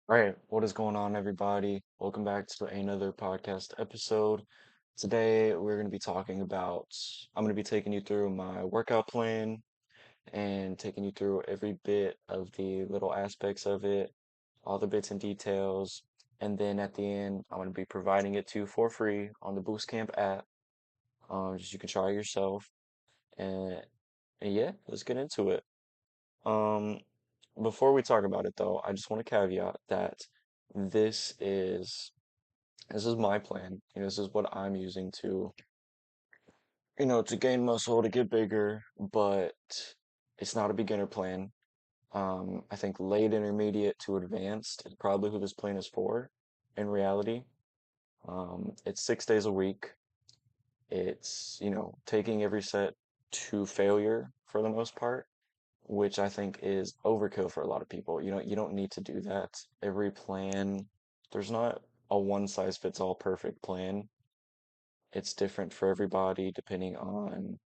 All right, what is going on, everybody? Welcome back to another podcast episode. Today, we're going to be talking about, I'm going to be taking you through my workout plan and taking you through every bit of the little aspects of it, all the bits and details. And then at the end, I'm going to be providing it to you for free on the Boost Camp app. Just you can try it yourself. And, and yeah, let's get into it. Um, Before we talk about it though, I just want to caveat that this is this is my plan. This is what I'm using to gain muscle, to get bigger, but it's not a beginner plan. I think late intermediate to advanced is probably who this plan is for in reality. It's 6 days a week. It's taking every set to failure for the most part, which I think is overkill for a lot of people. You don't need to do that. Every plan, there's not a one size fits all perfect plan. It's different for everybody depending on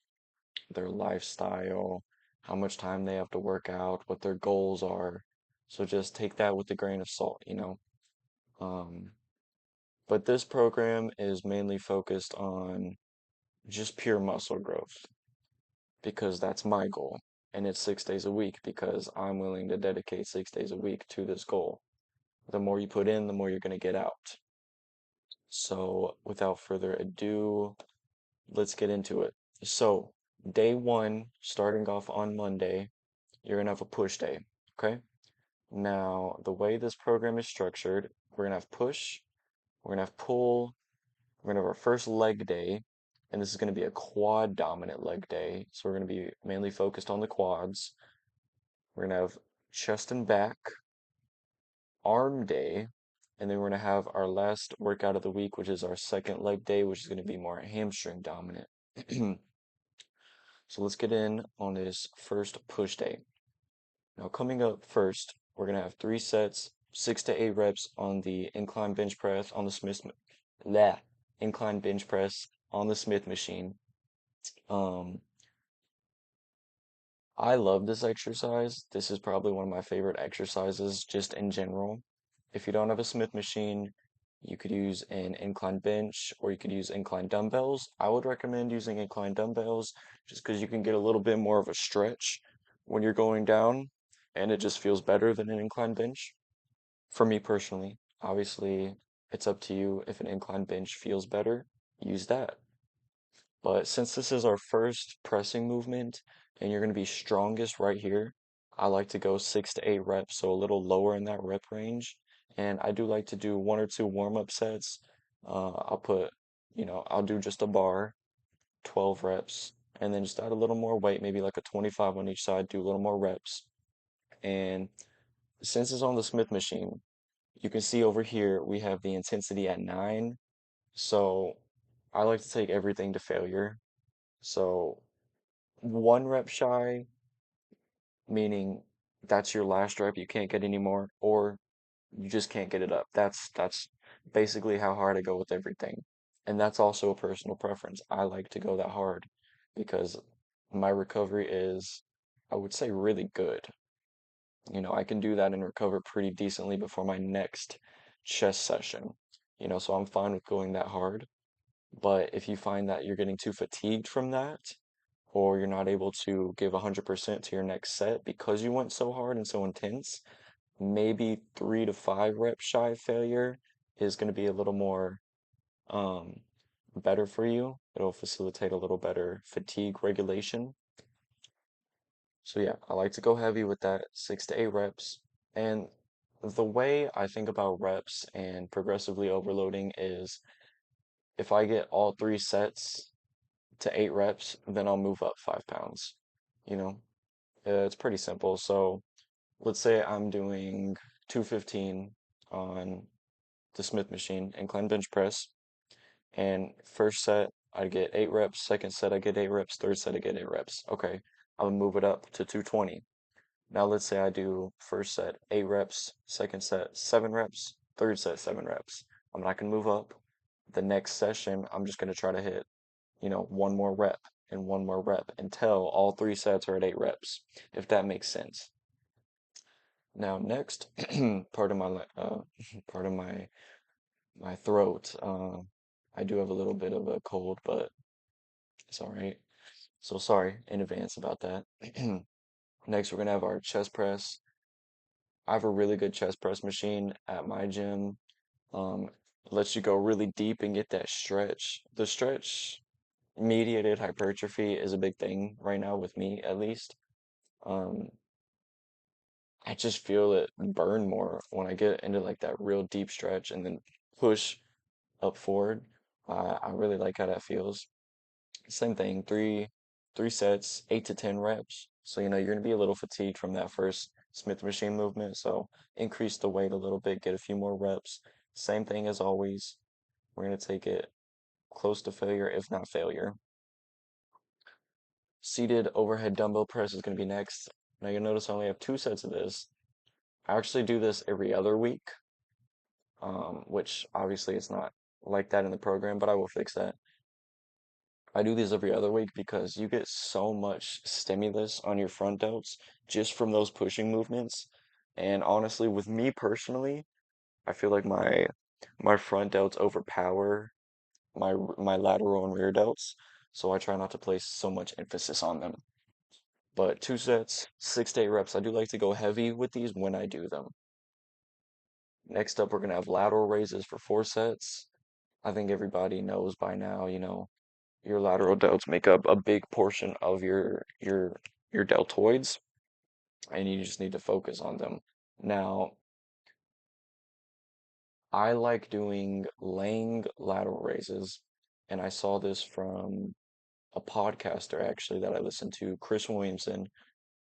their lifestyle, how much time they have to work out, what their goals are. So just take that with a grain of salt. Um, but this program is mainly focused on just pure muscle growth because that's my goal. And it's 6 days a week because I'm willing to dedicate 6 days a week to this goal. The more you put in, the more you're going to get out. So, without further ado, let's get into it. So, day one, starting off on Monday, you're going to have a push day. Okay. Now, the way this program is structured, we're going to have push, we're going to have pull, we're going to have our first leg day, and this is going to be a quad dominant leg day. So, we're going to be mainly focused on the quads. We're going to have chest and back, arm day, and then we're going to have our last workout of the week, which is our second leg day, which is going to be more hamstring dominant. So let's get in on this first push day. Now, coming up first, we're going to have 3 sets, 6 to 8 reps on the incline bench press on the bleh, incline bench press on the Smith machine. Um, I love this exercise. This is probably one of my favorite exercises just in general. If you don't have a Smith machine, you could use an incline bench or you could use incline dumbbells. I would recommend using incline dumbbells just because you can get a little bit more of a stretch when you're going down and it just feels better than an incline bench. For me personally, obviously, it's up to you. If an incline bench feels better, use that. But since this is our first pressing movement and you're going to be strongest right here, I like to go 6 to 8 reps, so a little lower in that rep range. And I do like to do one or two warm-up sets. I'll do just a bar, 12 reps, and then just add a little more weight, maybe like a 25 on each side, do a little more reps. And since it's on the Smith machine, you can see over here we have the intensity at 9. So I like to take everything to failure. So 1 rep shy, meaning that's your last rep, you can't get any more, or you just can't get it up. That's basically how hard I go with everything. And that's also a personal preference. I like to go that hard because my recovery is, I would say, really good. I can do that and recover pretty decently before my next chest session. So I'm fine with going that hard. But if you find that you're getting too fatigued from that, or you're not able to give 100% to your next set because you went so hard and so intense, maybe 3 to 5 reps shy of failure is going to be a little more um, better for you. It'll facilitate a little better fatigue regulation. So yeah, I like to go heavy with that 6 to 8 reps. And the way I think about reps and progressively overloading is if I get all 3 sets to 8 reps, then I'll move up 5 pounds. You know, it's pretty simple. So let's say I'm doing 215 on the Smith machine, incline bench press, and first set I get 8 reps, second set I get 8 reps, third set I get 8 reps. Okay, I'm gonna move it up to 220. Now let's say I do first set 8 reps, second set 7 reps, third set 7 reps. I'm not gonna move up. The next session, I'm just gonna try to hit, one more rep and one more rep until all 3 sets are at 8 reps, if that makes sense. Now next, part of my part of my throat. I do have a little bit of a cold, but it's all right. So sorry in advance about that. Next, we're gonna have our chest press. I have a really good chest press machine at my gym. Um, lets you go really deep and get that stretch. The stretch mediated hypertrophy is a big thing right now with me, at least. Um, I just feel it burn more when I get into like that real deep stretch and then push up forward. I really like how that feels. Same thing, three sets, 8 to 10 reps. So you're gonna be a little fatigued from that first Smith machine movement. So increase the weight a little bit, get a few more reps. Same thing as always. We're gonna take it close to failure, if not failure. Seated overhead dumbbell press is gonna be next. Now you'll notice I only have 2 sets of this. I actually do this every other week, which obviously it's not like that in the program, but I will fix that. I do these every other week because you get so much stimulus on your front delts just from those pushing movements. And honestly, with me personally, I feel like my front delts overpower my lateral and rear delts, so I try not to place so much emphasis on them. But 2 sets, 6 to 8 reps. I do like to go heavy with these when I do them. Next up, we're gonna have lateral raises for 4 sets. I think everybody knows by now, your lateral delts make up a big portion of your deltoids, and you just need to focus on them. Now, I like doing laying lateral raises, and I saw this from a podcaster actually that I listened to, Chris Williamson.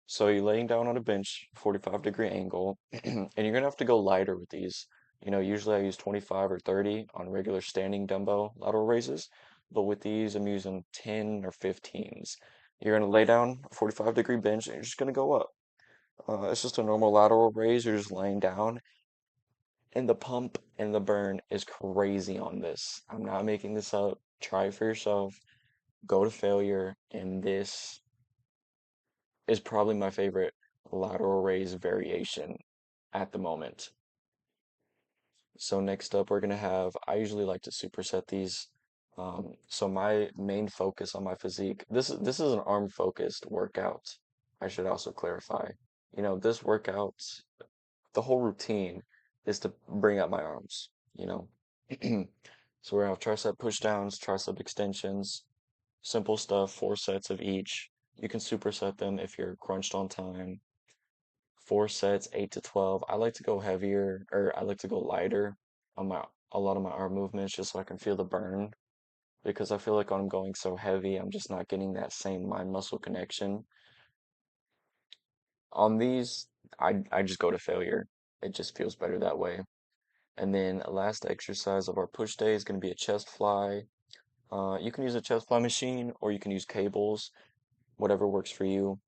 So you're laying down on a bench, 45-degree angle, and you're gonna have to go lighter with these. Usually I use 25 or 30 on regular standing dumbbell lateral raises, but with these I'm using 10 or 15s. You're gonna lay down a 45-degree bench and you're just gonna go up. It's just a normal lateral raise. You're just laying down, and the pump and the burn is crazy on this. I'm not making this up. Try it for yourself. Go to failure, and this is probably my favorite lateral raise variation at the moment. So next up, we're gonna have, I usually like to superset these. So my main focus on my physique, this is an arm focused workout. I should also clarify. This workout, the whole routine is to bring up my arms, you know. So we have tricep push downs, tricep extensions, simple stuff, 4 sets of each. You can superset them if you're crunched on time. 4 sets, 8 to 12. I like to go heavier, or I like to go lighter on a lot of my arm movements just so I can feel the burn. Because I feel like when I'm going so heavy, I'm just not getting that same mind muscle connection. On these, I just go to failure. It just feels better that way. And then last exercise of our push day is going to be a chest fly. You can use a chest fly machine or you can use cables, whatever works for you.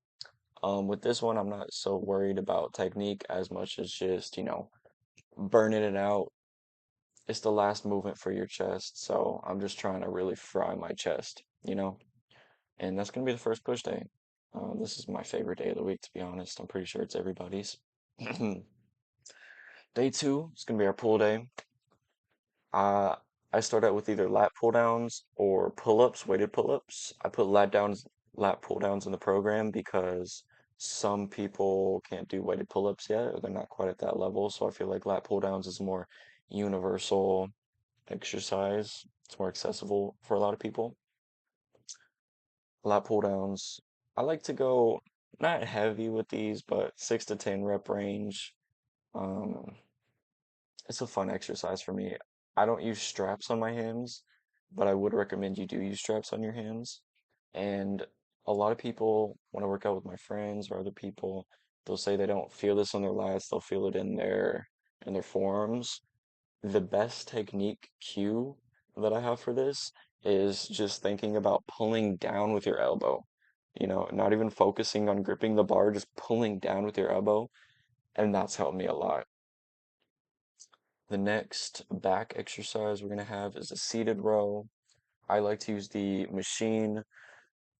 With this one, I'm not so worried about technique as much as just, burning it out. It's the last movement for your chest, so I'm just trying to really fry my chest. And that's gonna be the first push day. This is my favorite day of the week, to be honest. I'm pretty sure it's everybody's. Day two is gonna be our pull day. Uh, I start out with either lat pull downs or pull-ups, weighted pull-ups. I put lat pull downs in the program because some people can't do weighted pull-ups yet, or they're not quite at that level. So I feel like lat pull downs is more universal exercise. It's more accessible for a lot of people. Lat pull downs. I like to go not heavy with these, but 6 to 10 rep range. Um, it's a fun exercise for me. I don't use straps on my hands, but I would recommend you do use straps on your hands. And a lot of people, when I work out with my friends or other people, they'll say they don't feel this on their lats, they'll feel it in their forearms. The best technique cue that I have for this is just thinking about pulling down with your elbow. Not even focusing on gripping the bar, just pulling down with your elbow. And that's helped me a lot. The next back exercise we're going to have is a seated row. I like to use the machine,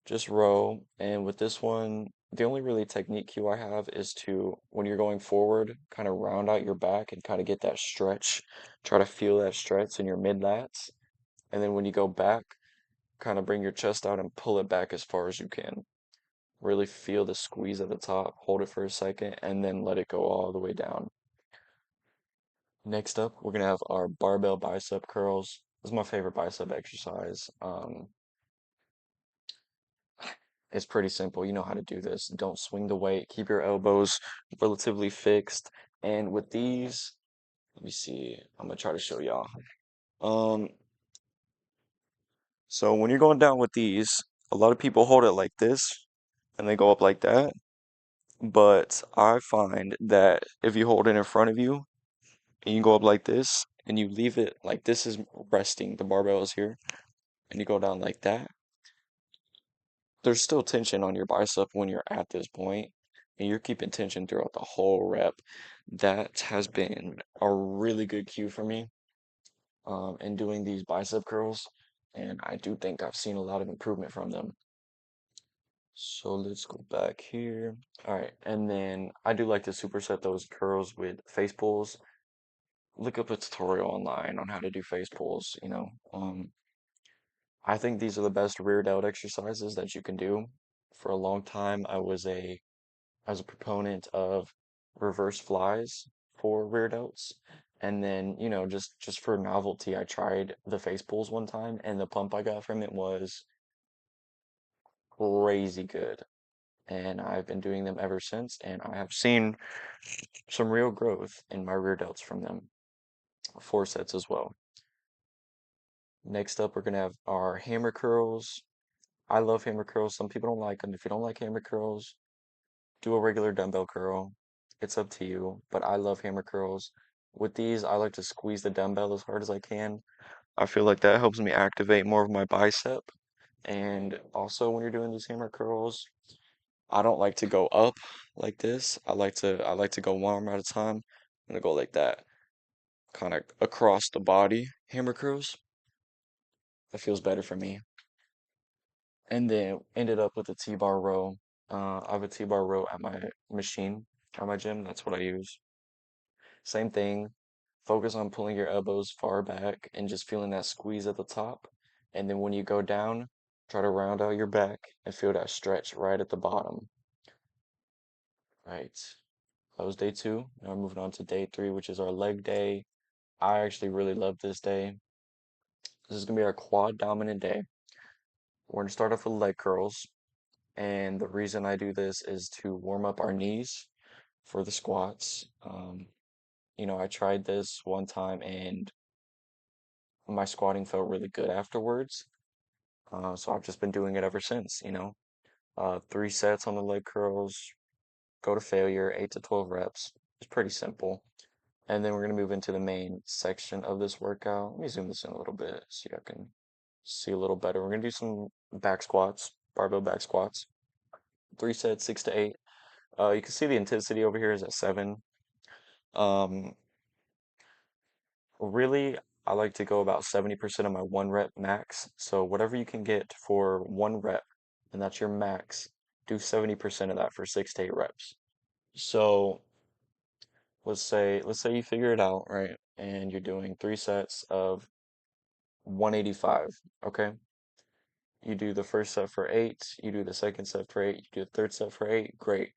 just row. And with this one, The only really technique cue I have is to, when you're going forward, kind of round out your back and kind of get that stretch. Try to feel that stretch in your mid lats. And then when you go back, kind of bring your chest out and pull it back as far as you can. Really feel the squeeze at the top, hold it for a second, and then let it go all the way down. Next up, we're gonna have our barbell bicep curls. This is my favorite bicep exercise. It's pretty simple. You know how to do this. Don't swing the weight. Keep your elbows relatively fixed. And with these, let me see. I'm gonna try to show y'all. Um, so when you're going down with these, a lot of people hold it like this and they go up like that. But I find that if you hold it in front of you and you go up like this and you leave it like this is resting, the barbell is here, and you go down like that, there's still tension on your bicep when you're at this point, and you're keeping tension throughout the whole rep. That has been a really good cue for me in doing these bicep curls, and I do think I've seen a lot of improvement from them. So let's go back here. All right, and then I do like to superset those curls with face pulls. Look up a tutorial online on how to do face pulls, you know. I think these are the best rear delt exercises that you can do. For a long time, I was a proponent of reverse flies for rear delts. And then, just for novelty, I tried the face pulls one time and the pump I got from it was crazy good. And I've been doing them ever since, and I have seen some real growth in my rear delts from them. 4 sets as well. Next up, we're gonna have our hammer curls. I love hammer curls. Some people don't like them. If you don't like hammer curls, do a regular dumbbell curl. It's up to you, but I love hammer curls. With these, I like to squeeze the dumbbell as hard as I can. I feel like that helps me activate more of my bicep. And also when you're doing these hammer curls, I don't like to go up like this. I like to go one arm at a time. I'm gonna go like that, kind of across the body hammer curls. That feels better for me. And then ended up with a T-bar row. I have a T-bar row at my machine, at my gym. That's what I use. Same thing. Focus on pulling your elbows far back and just feeling that squeeze at the top. And then when you go down, try to round out your back and feel that stretch right at the bottom. Right. That was day 2. Now we're moving on to day 3, which is our leg day. I actually really love this day. This is gonna be our quad dominant day. We're gonna start off with leg curls. And the reason I do this is to warm up our knees for the squats. I tried this one time and my squatting felt really good afterwards. So I've just been doing it ever since. 3 sets on the leg curls, go to failure, 8 to 12 reps. It's pretty simple. And then we're going to move into the main section of this workout. Let me zoom this in a little bit so I can see a little better. We're going to do some back squats, barbell back squats. 3 sets, 6 to 8. You can see the intensity over here is at 7. Um, Really, I like to go about 70% of my 1 rep max. So whatever you can get for 1 rep, and that's your max, do 70% of that for 6 to 8 reps. So let's say you figure it out, right? And you're doing 3 sets of 185, okay? You do the first set for 8, you do the second set for 8, you do the third set for 8, great.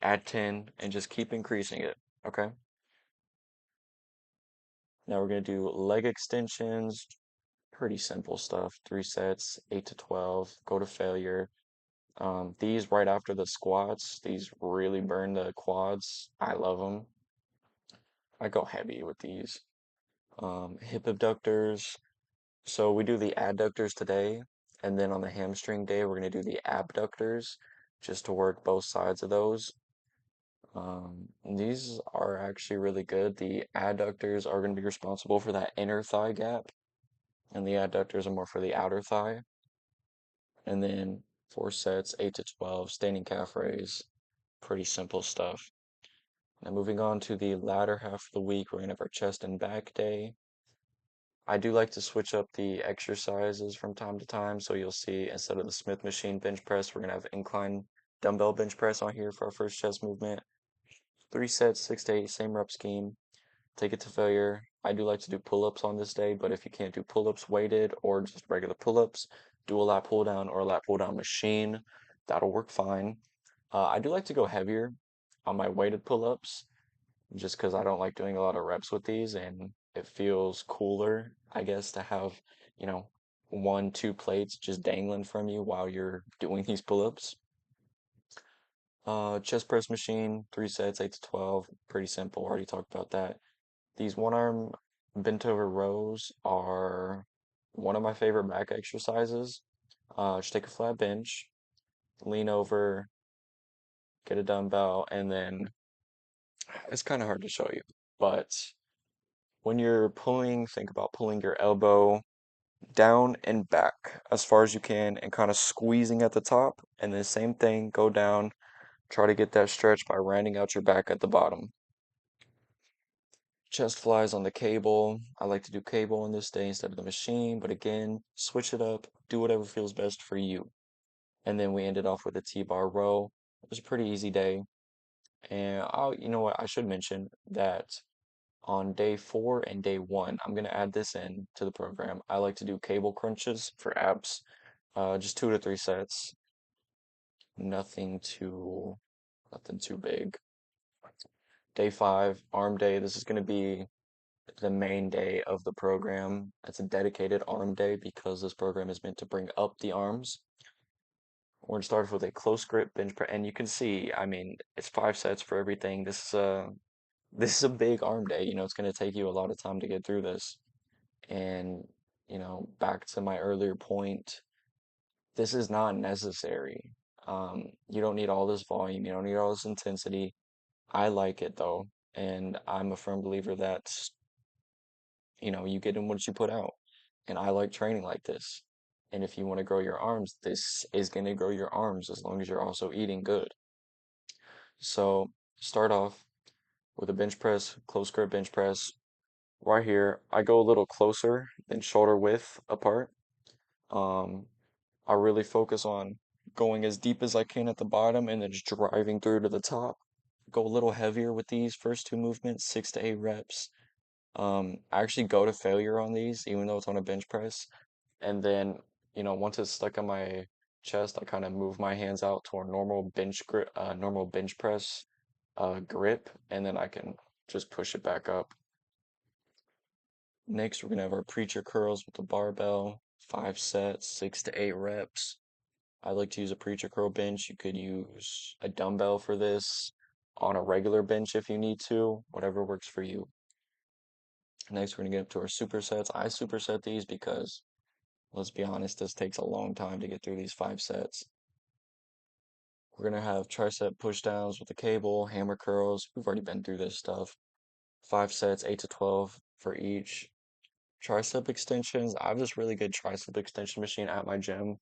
Add 10 and just keep increasing it, okay? Now we're going to do leg extensions. Pretty simple stuff. 3 sets, 8 to 12, go to failure. These right after the squats, these really burn the quads. I love them. I go heavy with these. Hip abductors. So we do the adductors today, and then on the hamstring day, we're going to do the abductors just to work both sides of those. These are actually really good. The adductors are going to be responsible for that inner thigh gap, and the adductors are more for the outer thigh. And then 4 sets, 8 to 12, standing calf raise. Pretty simple stuff. Now moving on to the latter half of the week, we're gonna have our chest and back day. I do like to switch up the exercises from time to time. So you'll see instead of the Smith machine bench press, we're gonna have incline dumbbell bench press on here for our first chest movement. 3 sets, 6 to 8, same rep scheme. Take it to failure. I do like to do pull-ups on this day, but if you can't do pull-ups weighted or just regular pull-ups, do a lat pull down or a lat pull down machine. That'll work fine. I do like to go heavier on my weighted pull-ups just because I don't like doing a lot of reps with these and it feels cooler, I guess, to have, you know, one, two plates just dangling from you while you're doing these pull-ups. Chest press machine, 3 sets, 8 to 12. Pretty simple. Already talked about that. These one arm bent over rows are one of my favorite back exercises. Just take a flat bench, lean over, get a dumbbell, and then it's kind of hard to show you, but when you're pulling, think about pulling your elbow down and back as far as you can and kind of squeezing at the top. And then same thing, go down, try to get that stretch by rounding out your back at the bottom. Chest flies on the cable. I like to do cable on this day instead of the machine, but again, switch it up, do whatever feels best for you. And then we ended off with a T-bar row. It was a pretty easy day. And you know what, I should mention that on day 4 and day 1, I'm gonna add this in to the program. I like to do cable crunches for abs, just 2 to 3 sets. Nothing too, nothing too big. Day 5, arm day. This is gonna be the main day of the program. It's a dedicated arm day because this program is meant to bring up the arms. We're gonna start off with a close grip bench press, and you can see, I mean, it's 5 sets for everything. This is a big arm day. You know, it's gonna take you a lot of time to get through this. And, back to my earlier point, this is not necessary. You don't need all this volume, you don't need all this intensity. I like it though, and I'm a firm believer that, you get in what you put out. And I like training like this. And if you want to grow your arms, this is going to grow your arms as long as you're also eating good. So start off with a bench press, close grip bench press. Right here, I go a little closer than shoulder width apart. Um, I really focus on going as deep as I can at the bottom and then just driving through to the top. Go a little heavier with these first two movements, 6 to 8 reps. I actually go to failure on these, even though it's on a bench press. And then, once it's stuck on my chest, I kind of move my hands out to a normal bench press grip, and then I can just push it back up. Next, we're gonna have our preacher curls with the barbell, 5 sets, 6 to 8 reps. I like to use a preacher curl bench. You could use a dumbbell for this on a regular bench if you need to, whatever works for you. Next, we're gonna get up to our supersets. I superset these because, let's be honest, this takes a long time to get through these 5 sets. We're gonna have tricep push downs with the cable, hammer curls. We've already been through this stuff. 5 sets, 8 to 12 for each. Tricep extensions. I have this really good tricep extension machine at my gym.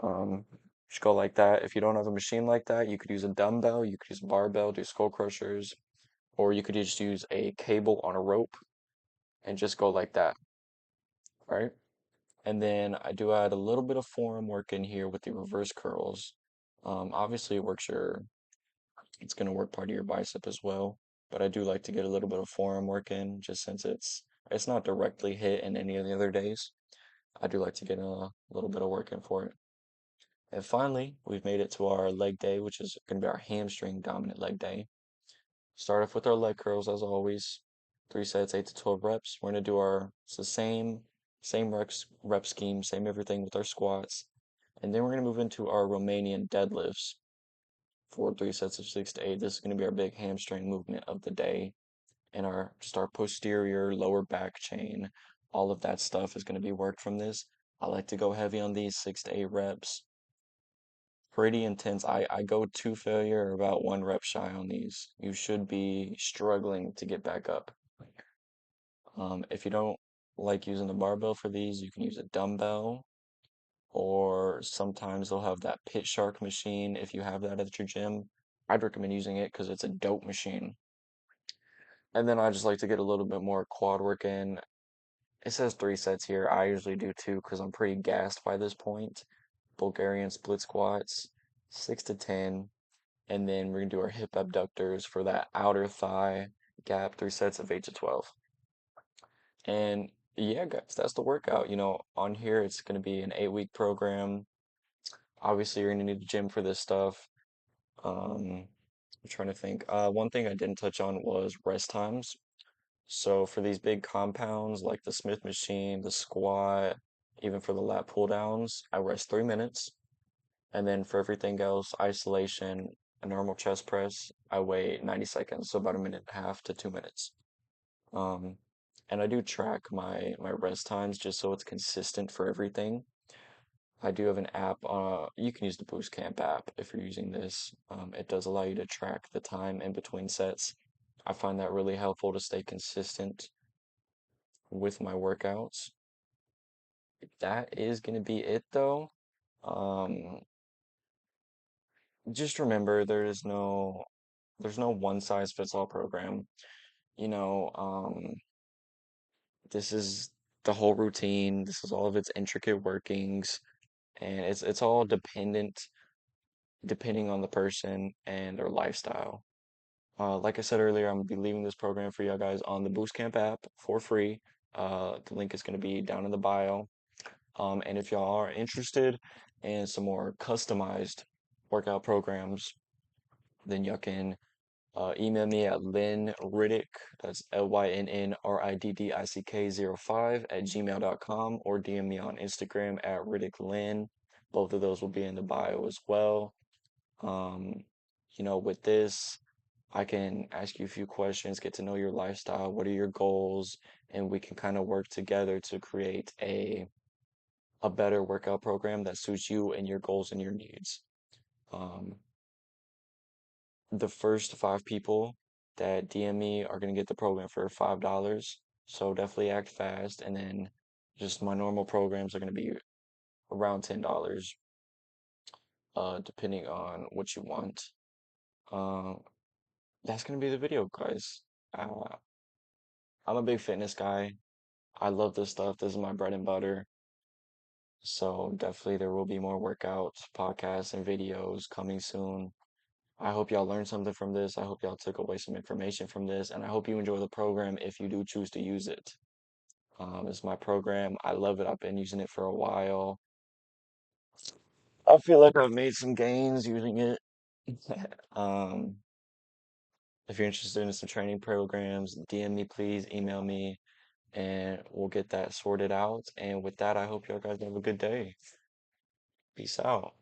Um, just go like that. If you don't have a machine like that, you could use a dumbbell, you could use a barbell, do skull crushers, or you could just use a cable on a rope and just go like that, right? And then I do add a little bit of forearm work in here with the reverse curls. Obviously, it's going to work part of your bicep as well, but I do like to get a little bit of forearm work in just since it's not directly hit in any of the other days. I do like to get a little bit of work in for it. And finally, we've made it to our leg day, which is going to be our hamstring dominant leg day. Start off with our leg curls as always. 3 sets, 8 to 12 reps. We're going to do it's the same rep scheme, same everything with our squats. And then we're going to move into our Romanian deadlifts for 3 sets of 6 to 8. This is going to be our big hamstring movement of the day. And our posterior lower back chain, all of that stuff is going to be worked from this. I like to go heavy on these 6 to 8 reps. Pretty intense. I go to failure about 1 rep shy on these. You should be struggling to get back up. If you don't like using the barbell for these, you can use a dumbbell, or sometimes they'll have that pit shark machine if you have that at your gym. I'd recommend using it because it's a dope machine. And then I just like to get a little bit more quad work in. It says 3 sets here. I usually do 2 because I'm pretty gassed by this point. Bulgarian split squats, 6 to 10, and then we're gonna do our hip abductors for that outer thigh gap, 3 sets of 8 to 12. And yeah, guys, that's the workout. On here it's gonna be an 8 week program. Obviously, you're gonna need a gym for this stuff. I'm trying to think. One thing I didn't touch on was rest times. So for these big compounds like the Smith machine, the squat, even for the lat pull downs, I rest 3 minutes. And then for everything else, isolation, a normal chest press, I wait 90 seconds, so about a minute and a half to 2 minutes. Um, and I do track my rest times just so it's consistent for everything. I do have an app. You can use the Boost Camp app if you're using this. It does allow you to track the time in between sets. I find that really helpful to stay consistent with my workouts. That is going to be it though. Um, just remember there's no one size fits all program. You know, this is the whole routine. This is all of its intricate workings, and it's all depending on the person and their lifestyle. Like I said earlier, I'm gonna be leaving this program for you guys on the Boost Camp app for free. The link is gonna be down in the bio. And if y'all are interested in some more customized workout programs, then y'all can email me at lynnriddick, that's LYNNRIDDICK 05 @gmail.com, or DM me on Instagram at riddicklynn. Both of those will be in the bio as well. Um, with this, I can ask you a few questions, get to know your lifestyle, what are your goals, and we can kind of work together to create a better workout program that suits you and your goals and your needs. Um, the first 5 people that DM me are going to get the program for $5. So definitely act fast. And then just my normal programs are going to be around $10, depending on what you want. Um, that's going to be the video, guys. Uh, I'm a big fitness guy. I love this stuff. This is my bread and butter. So definitely there will be more workouts, podcasts, and videos coming soon. I hope y'all learned something from this. I hope y'all took away some information from this, and I hope you enjoy the program if you do choose to use it. It's my program. I love it. I've been using it for a while. I feel like I've made some gains using it. Um, if you're interested in some training programs, DM me, please, email me, and we'll get that sorted out. And with that, I hope y'all guys have a good day. Peace out.